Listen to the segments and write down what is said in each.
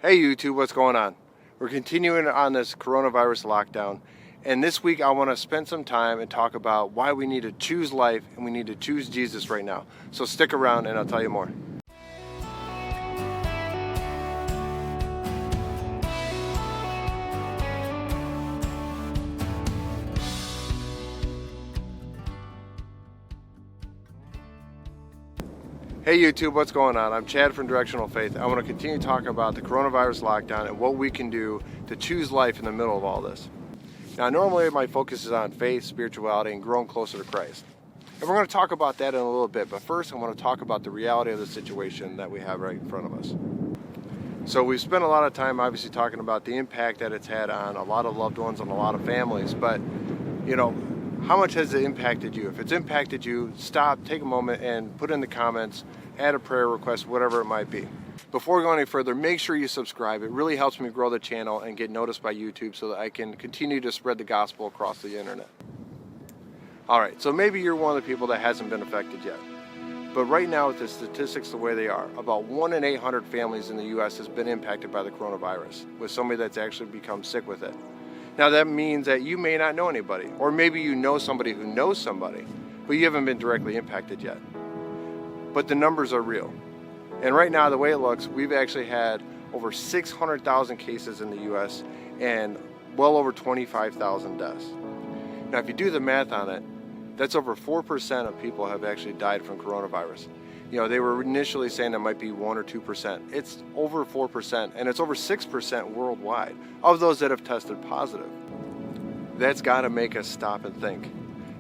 Hey YouTube, what's going on? We're continuing on this coronavirus lockdown, and this week I want to spend some time and talk about why we need to choose life and we need to choose Jesus right now. So stick around and I'll tell you more. Hey YouTube, what's going on? I'm Chad from Directional Faith. I want to continue talking about the coronavirus lockdown and what we can do to choose life in the middle of all this. Now, normally my focus is on faith, spirituality, and growing closer to Christ. And we're going to talk about that in a little bit, but first I want to talk about the reality of the situation that we have right in front of us. So we've spent a lot of time obviously talking about the impact that it's had on a lot of loved ones and a lot of families, but how much has it impacted you? If it's impacted you, stop, take a moment and put in the comments, add a prayer request, whatever it might be. Before we go any further, make sure you subscribe. It really helps me grow the channel and get noticed by YouTube so that I can continue to spread the gospel across the internet. Alright, so maybe you're one of the people that hasn't been affected yet. But right now with the statistics the way they are, about 1 in 800 families in the US has been impacted by the coronavirus, with somebody that's actually become sick with it. Now that means that you may not know anybody, or maybe you know somebody who knows somebody, but you haven't been directly impacted yet. But the numbers are real. And right now, the way it looks, we've actually had over 600,000 cases in the US and well over 25,000 deaths. Now if you do the math on it, that's over 4% of people have actually died from coronavirus. They were initially saying that might be 1 or 2%. It's over 4%, and it's over 6% worldwide of those that have tested positive. That's got to make us stop and think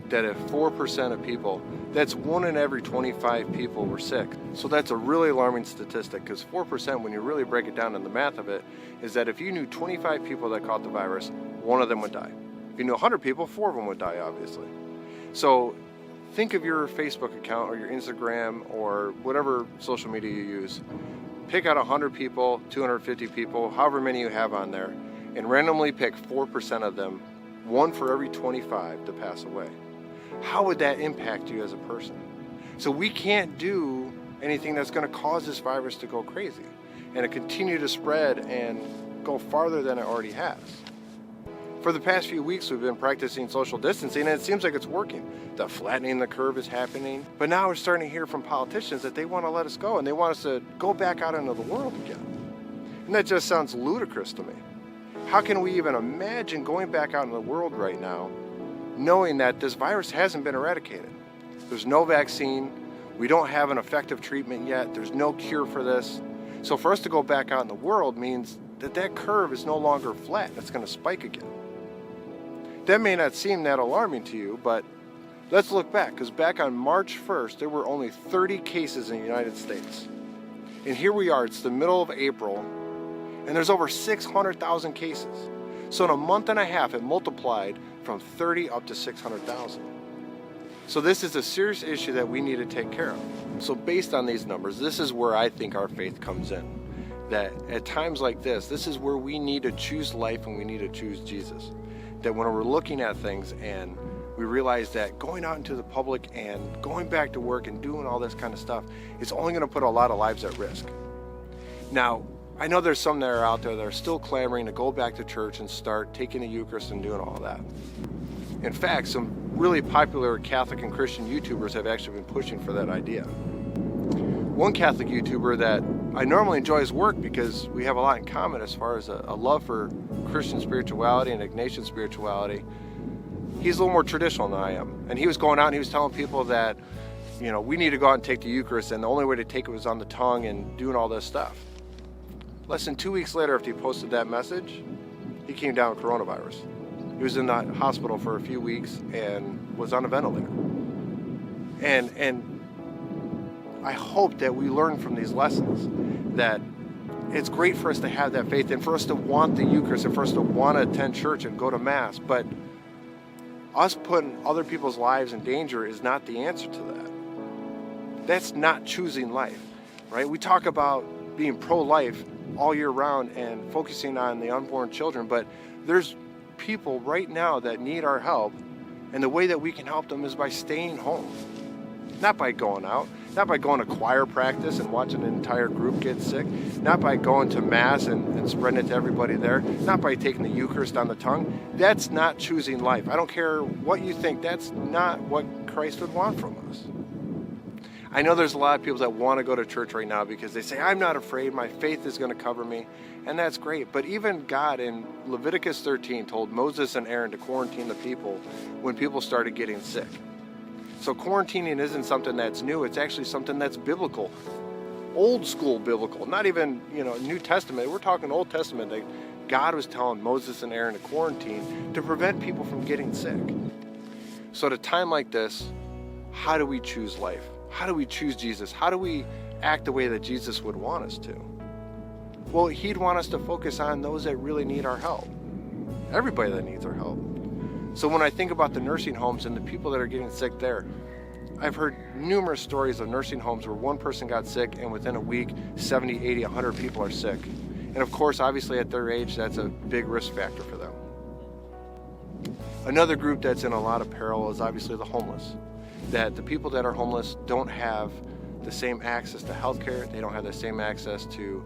that if 4% of people, that's 1 in every 25 people were sick. So that's a really alarming statistic, because 4%, when you really break it down in the math of it, is that if you knew 25 people that caught the virus, 1 of them would die. If you knew 100 people, 4 of them would die, obviously. So think of your Facebook account or your Instagram or whatever social media you use. Pick out 100 people, 250 people, however many you have on there, and randomly pick 4% of them, 1 for every 25 to pass away. How would that impact you as a person? So we can't do anything that's going to cause this virus to go crazy and to continue to spread and go farther than it already has. For the past few weeks, we've been practicing social distancing, and it seems like it's working. The flattening the curve is happening. But now we're starting to hear from politicians that they want to let us go, and they want us to go back out into the world again. And that just sounds ludicrous to me. How can we even imagine going back out in the world right now, knowing that this virus hasn't been eradicated? There's no vaccine. We don't have an effective treatment yet. There's no cure for this. So for us to go back out in the world means that that curve is no longer flat. It's going to spike again. That may not seem that alarming to you, but let's look back, because back on March 1st, there were only 30 cases in the United States. And here we are, it's the middle of April, and there's over 600,000 cases. So in a month and a half, it multiplied from 30 up to 600,000. So this is a serious issue that we need to take care of. So based on these numbers, this is where I think our faith comes in. That at times like this is where we need to choose life and we need to choose Jesus. That when we're looking at things and we realize that going out into the public and going back to work and doing all this kind of stuff, it's only going to put a lot of lives at risk. Now, I know there's some that are out there that are still clamoring to go back to church and start taking the Eucharist and doing all that. In fact, some really popular Catholic and Christian YouTubers have actually been pushing for that idea. One Catholic YouTuber that I normally enjoy his work because we have a lot in common as far as a love for Christian spirituality and Ignatian spirituality. He's a little more traditional than I am. And he was going out and he was telling people that, we need to go out and take the Eucharist, and the only way to take it was on the tongue and doing all this stuff. Less than 2 weeks later after he posted that message, he came down with coronavirus. He was in the hospital for a few weeks and was on a ventilator. And I hope that we learn from these lessons that it's great for us to have that faith and for us to want the Eucharist and for us to want to attend church and go to Mass, but us putting other people's lives in danger is not the answer to that. That's not choosing life, right? We talk about being pro-life all year round and focusing on the unborn children, but there's people right now that need our help, and the way that we can help them is by staying home, not by going out. not by going to choir practice and watching an entire group get sick, not by going to Mass and spreading it to everybody there, not by taking the Eucharist on the tongue. That's not choosing life. I don't care what you think, that's not what Christ would want from us. I know there's a lot of people that want to go to church right now because they say, I'm not afraid, my faith is going to cover me, and that's great. But even God in Leviticus 13 told Moses and Aaron to quarantine the people when people started getting sick. So quarantining isn't something that's new, it's actually something that's biblical. Old school biblical, not even, New Testament. We're talking Old Testament that God was telling Moses and Aaron to quarantine to prevent people from getting sick. So at a time like this, how do we choose life? How do we choose Jesus? How do we act the way that Jesus would want us to? Well, he'd want us to focus on those that really need our help. Everybody that needs our help. So when I think about the nursing homes and the people that are getting sick there, I've heard numerous stories of nursing homes where one person got sick and within a week, 70, 80, 100 people are sick. And of course, obviously at their age, that's a big risk factor for them. Another group that's in a lot of peril is obviously the homeless. That the people that are homeless don't have the same access to healthcare, they don't have the same access to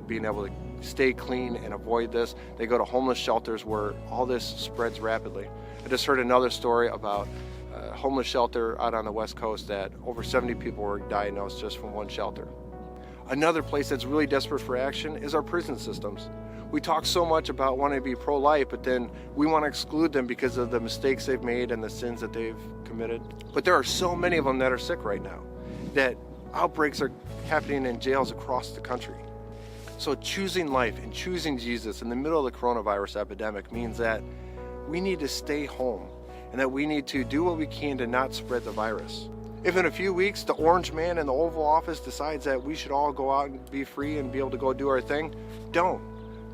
being able to stay clean and avoid this. They go to homeless shelters where all this spreads rapidly. I just heard another story about a homeless shelter out on the West Coast that over 70 people were diagnosed just from one shelter. Another place that's really desperate for action is our prison systems. We talk so much about wanting to be pro-life, but then we want to exclude them because of the mistakes they've made and the sins that they've committed. But there are so many of them that are sick right now, that outbreaks are happening in jails across the country. So choosing life and choosing Jesus in the middle of the coronavirus epidemic means that we need to stay home and that we need to do what we can to not spread the virus. If in a few weeks the orange man in the Oval Office decides that we should all go out and be free and be able to go do our thing, don't.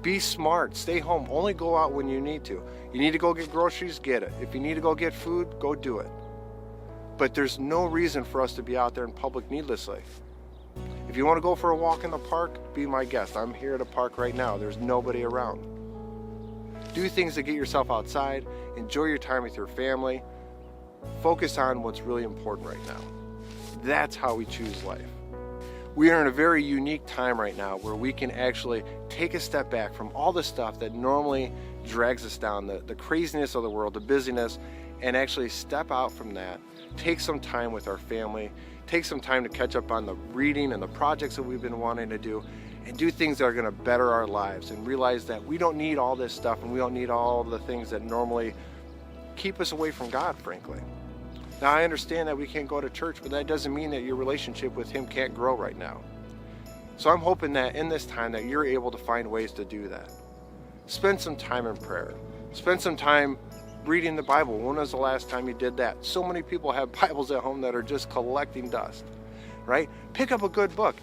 Be smart, stay home, only go out when you need to. You need to go get groceries, get it. If you need to go get food, go do it. But there's no reason for us to be out there in public needlessly. If you want to go for a walk in the park, be my guest. I'm here at a park right now. There's nobody around. Do things to get yourself outside, enjoy your time with your family, focus on what's really important right now. That's how we choose life. We are in a very unique time right now where we can actually take a step back from all the stuff that normally drags us down, the craziness of the world, the busyness, and actually step out from that, take some time with our family, take some time to catch up on the reading and the projects that we've been wanting to do, and do things that are going to better our lives and realize that we don't need all this stuff and we don't need all the things that normally keep us away from God, frankly. Now, I understand that we can't go to church, but that doesn't mean that your relationship with Him can't grow right now. So I'm hoping that in this time that you're able to find ways to do that. Spend some time in prayer. Spend some time reading the Bible. When was the last time you did that? So many people have Bibles at home that are just collecting dust, right? Pick up a good book.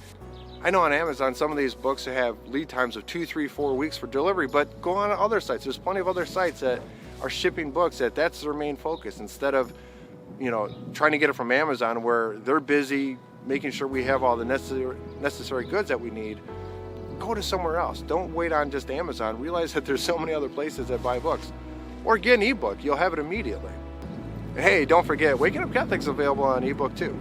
I know on Amazon some of these books have lead times of 2, 3, 4 weeks for delivery, but go on other sites. There's plenty of other sites that are shipping books that's their main focus instead of trying to get it from Amazon where they're busy making sure we have all the necessary goods that we need. Go to somewhere else. Don't wait on just Amazon. Realize that there's so many other places that buy books. Or get an ebook. You'll have it immediately. Hey, don't forget, Waking Up Catholic's available on ebook too.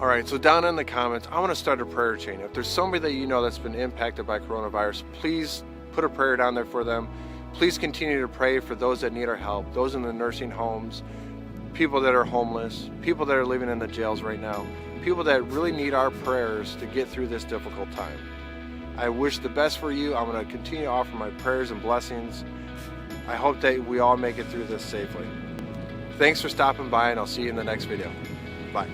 All right, so down in the comments, I want to start a prayer chain. If there's somebody that you know that's been impacted by coronavirus, please put a prayer down there for them. Please continue to pray for those that need our help, those in the nursing homes, people that are homeless, people that are living in the jails right now, people that really need our prayers to get through this difficult time. I wish the best for you. I'm going to continue to offer my prayers and blessings. I hope that we all make it through this safely. Thanks for stopping by, and I'll see you in the next video. Bye.